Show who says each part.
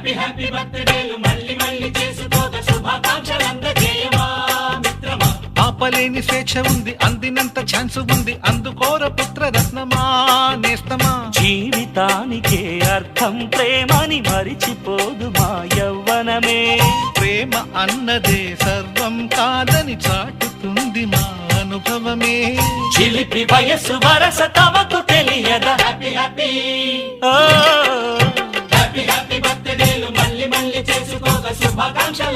Speaker 1: Happy happy బర్త్డేలు మళ్ళీ మళ్ళీ చేసుకోక శుభాకాంక్షలందజేయమా మిత్రమా.
Speaker 2: ఆపలేని స్వేచ్ఛ ఉంది, అందినంత ఛాన్స్ ఉంది, అందుకోర పుత్ర రత్నమా నేస్తమా.
Speaker 3: జీవితానికే అర్థం ప్రేమని మరిచిపోదు మా యవ్వనమే.
Speaker 2: ప్రేమ అన్నదే సర్వం కాదని చాటుతుంది మా అనుభవమే.
Speaker 3: చిలిపి వయస్సు వరస తమకు తెలియదా.
Speaker 1: హ్యాపీ హ్యాపీ
Speaker 3: ఓ
Speaker 1: హ్యాపీ హ్యాపీ బర్త్డేలు మళ్ళీ మళ్ళీ చేసుకోక శుభాకాంక్షలు